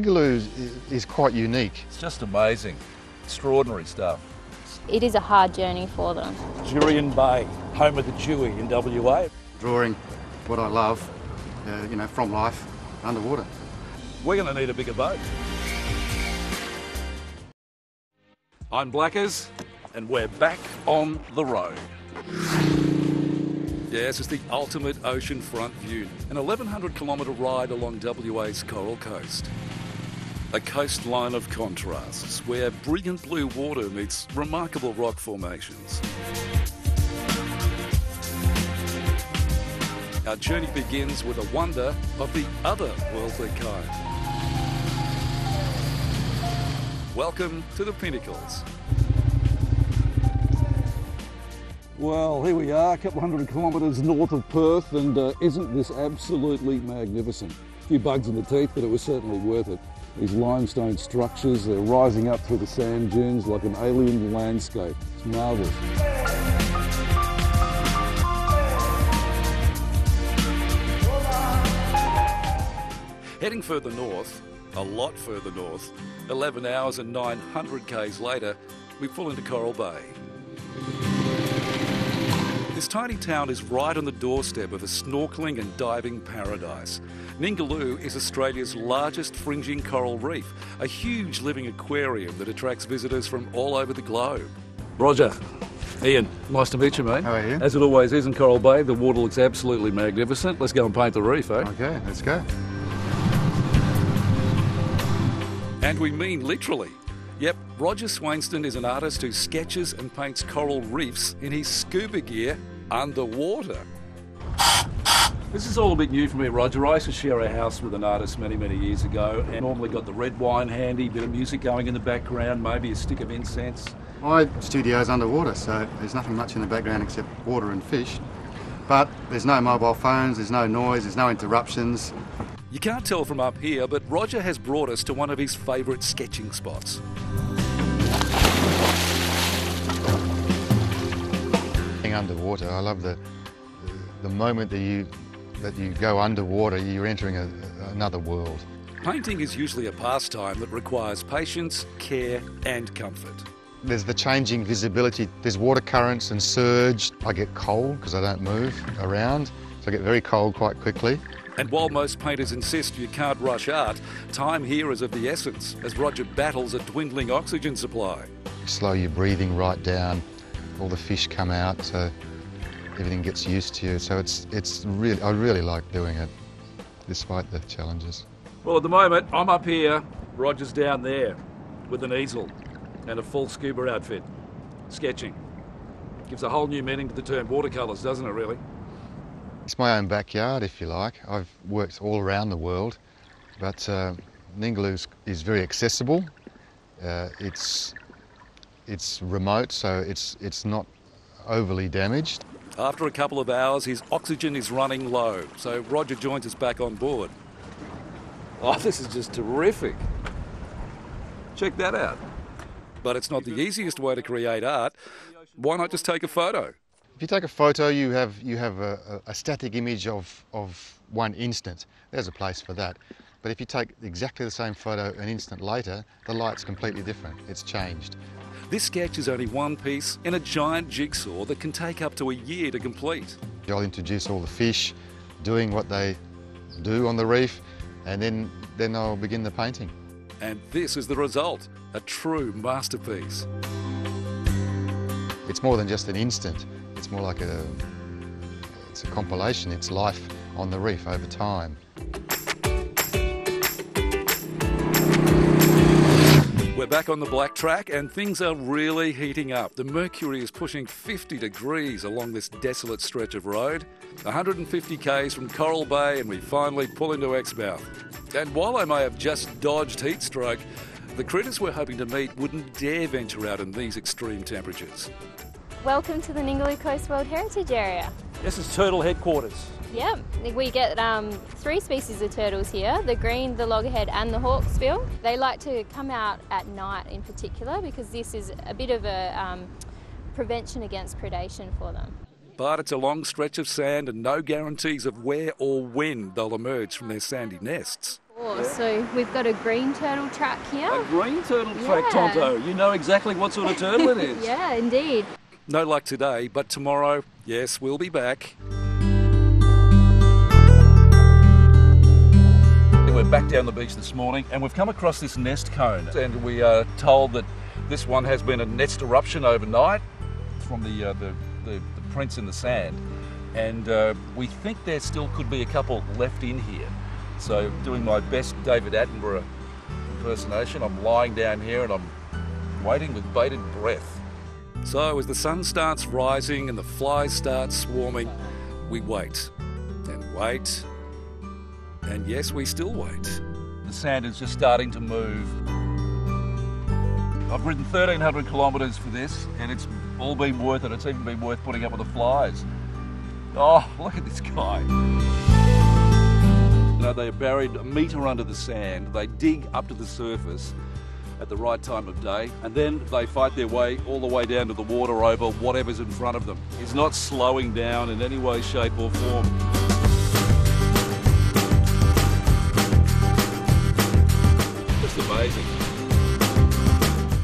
Ningguo is quite unique. It's just amazing. Extraordinary stuff. It is a hard journey for them. Jurien Bay, home of the Dewey in WA. Drawing what I love, from life underwater. We're going to need a bigger boat. I'm Blackers, and we're back on the road. Yes, it's the ultimate oceanfront view, an 1,100 kilometre ride along WA's Coral Coast. A coastline of contrasts where brilliant blue water meets remarkable rock formations. Our journey begins with a wonder of the other worldly kind. Welcome to the Pinnacles. Well, here we are, a couple hundred kilometres north of Perth, and isn't this absolutely magnificent? A few bugs in the teeth, but it was certainly worth it. These limestone structures, they're rising up through the sand dunes like an alien landscape. It's marvellous. Heading further north, a lot further north, 11 hours and 900 k's later, we pull into Coral Bay. This tiny town is right on the doorstep of a snorkelling and diving paradise. Ningguo is Australia's largest fringing coral reef, a huge living aquarium that attracts visitors from all over the globe. Roger, Ian, nice to meet you, mate. How are you? As it always is in Coral Bay, the water looks absolutely magnificent. Let's go and paint the reef, eh? Okay, let's go. And we mean literally. Yep, Roger Swainston is an artist who sketches and paints coral reefs in his scuba gear underwater. This is all a bit new for me, Roger. I used to share a house with an artist many, many years ago, and normally got the red wine handy, bit of music going in the background, maybe a stick of incense. My studio's underwater, so there's nothing much in the background except water and fish. But there's no mobile phones, there's no noise, there's no interruptions. You can't tell from up here, but Roger has brought us to one of his favourite sketching spots. Being underwater, I love the moment that you go underwater, you're entering another world. Painting is usually a pastime that requires patience, care and comfort. There's the changing visibility, there's water currents and surge. I get cold because I don't move around, so I get very cold quite quickly. And while most painters insist you can't rush art, time here is of the essence as Roger battles a dwindling oxygen supply. Slow your breathing right down, all the fish come out, so everything gets used to you. So I really like doing it, despite the challenges. Well, at the moment, I'm up here, Roger's down there with an easel and a full scuba outfit, sketching. Gives a whole new meaning to the term watercolours, doesn't it, really? It's my own backyard, if you like. I've worked all around the world, but Ningguo is very accessible. It's remote, so it's not overly damaged. After a couple of hours, his oxygen is running low, so Roger joins us back on board. Oh, this is just terrific. Check that out. But it's not the easiest way to create art. Why not just take a photo? If you take a photo, you have a static image of one instant. There's a place for that. But if you take exactly the same photo an instant later, the light's completely different. It's changed. This sketch is only one piece in a giant jigsaw that can take up to a year to complete. I'll introduce all the fish doing what they do on the reef, and then I'll begin the painting. And this is the result, a true masterpiece. It's more than just an instant. It's more like it's a compilation. It's life on the reef over time. We're back on the black track and things are really heating up. The mercury is pushing 50 degrees along this desolate stretch of road. 150 k's from Coral Bay and we finally pull into Exmouth. And while I may have just dodged heat stroke, the critters we're hoping to meet wouldn't dare venture out in these extreme temperatures. Welcome to the Ningguo Coast World Heritage Area. This is turtle headquarters. Yep, we get 3 species of turtles here, the green, the loggerhead and the hawksbill. They like to come out at night in particular because this is a bit of a prevention against predation for them. But it's a long stretch of sand and no guarantees of where or when they'll emerge from their sandy nests. Oh, so we've got a green turtle track here. A green turtle track, Yeah. Tonto. You know exactly what sort of turtle it is. Yeah, indeed. No luck today, but tomorrow, yes, we'll be back. We're back down the beach this morning and we've come across this nest cone, and we are told that this one has been a nest eruption overnight from the prints in the sand, and we think there still could be a couple left in here. So doing my best David Attenborough impersonation, I'm lying down here and I'm waiting with bated breath. So as the sun starts rising and the flies start swarming, we wait and wait. And yes, we still wait. The sand is just starting to move. I've ridden 1,300 kilometres for this, and it's all been worth it. It's even been worth putting up with the flies. Oh, look at this guy. You know, they are buried a metre under the sand. They dig up to the surface at the right time of day, and then they fight their way all the way down to the water over whatever's in front of them. It's not slowing down in any way, shape or form. Amazing.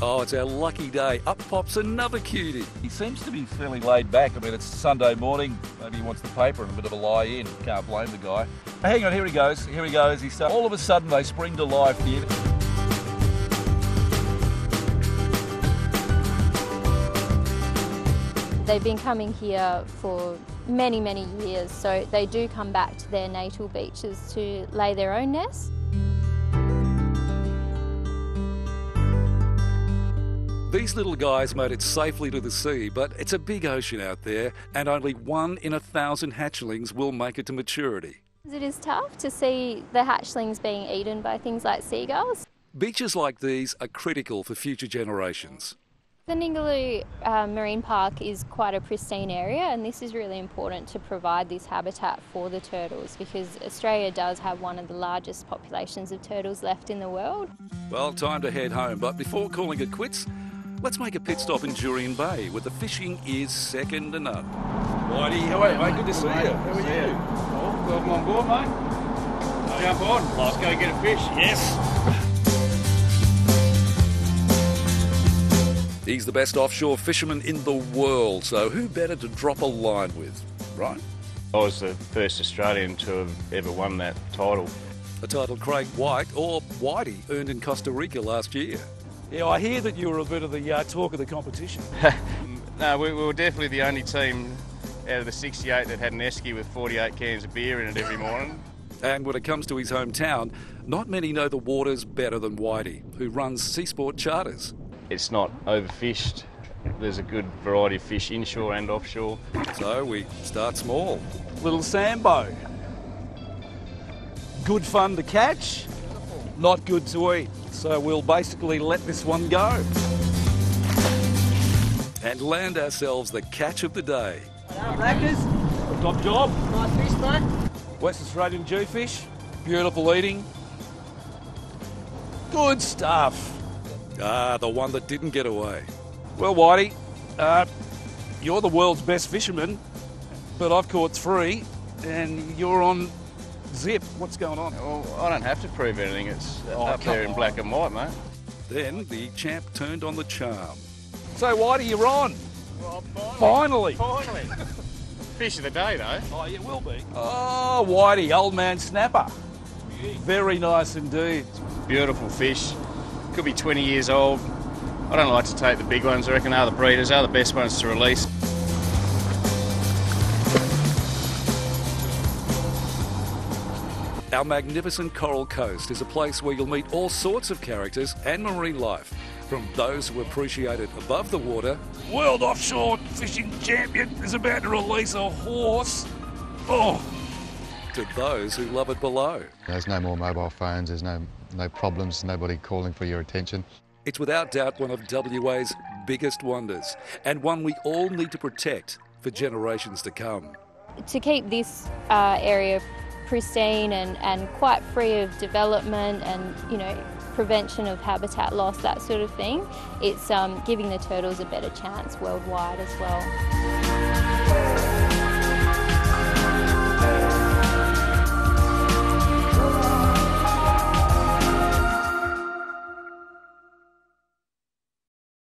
Oh, it's our lucky day. Up pops another cutie. He seems to be fairly laid back. I mean, it's Sunday morning. Maybe he wants the paper and a bit of a lie in. Can't blame the guy. Hang on, here he goes. Here he goes. All of a sudden, they spring to life here. They've been coming here for many, many years, so they do come back to their natal beaches to lay their own nests. These little guys made it safely to the sea, but it's a big ocean out there, and only 1 in 1,000 hatchlings will make it to maturity. It is tough to see the hatchlings being eaten by things like seagulls. Beaches like these are critical for future generations. The Ningguo Marine Park is quite a pristine area, and this is really important to provide this habitat for the turtles, because Australia does have one of the largest populations of turtles left in the world. Well, time to head home, but before calling it quits, let's make a pit stop in Jurien Bay, where the fishing is second to none. Whitey, how are you, mate? Good to see you. How are you? Oh, welcome on board, mate. Jump on. Let's go get a fish. Yes. He's the best offshore fisherman in the world, so who better to drop a line with, right? I was the first Australian to have ever won that title. A title Craig White, or Whitey, earned in Costa Rica last year. Yeah, I hear that you were a bit of the talk of the competition. No, we were definitely the only team out of the 68 that had an esky with 48 cans of beer in it every morning. And when it comes to his hometown, not many know the waters better than Whitey, who runs Seasport Charters. It's not overfished. There's a good variety of fish inshore and offshore. So we start small. Little sambo. Good fun to catch, not good to eat. So we'll basically let this one go. And land ourselves the catch of the day. Blackers, Top job. nice fish, mate. West Australian jewfish. Beautiful eating. Good stuff. Ah, the one that didn't get away. Well, Whitey, you're the world's best fisherman, but I've caught 3 and you're on zip. What's going on? Well, I don't have to prove anything. It's up there in black and white, mate. Then the champ turned on the charm. So, Whitey, you're on. Well, Finally. Finally. Fish of the day, though. Oh, you will be. Oh, Whitey, old man snapper. Very nice indeed. Beautiful fish. Could be 20 years old. I don't like to take the big ones. I reckon they're the breeders. They're the best ones to release. Our magnificent Coral Coast is a place where you'll meet all sorts of characters and marine life, from those who appreciate it above the water. World offshore fishing champion is about to release a horse. Oh, to those who love it below. There's no more mobile phones, there's no problems, nobody calling for your attention. It's without doubt one of WA's biggest wonders, and one we all need to protect for generations to come. To keep this area pristine and quite free of development and, you know, prevention of habitat loss, that sort of thing, it's giving the turtles a better chance worldwide as well.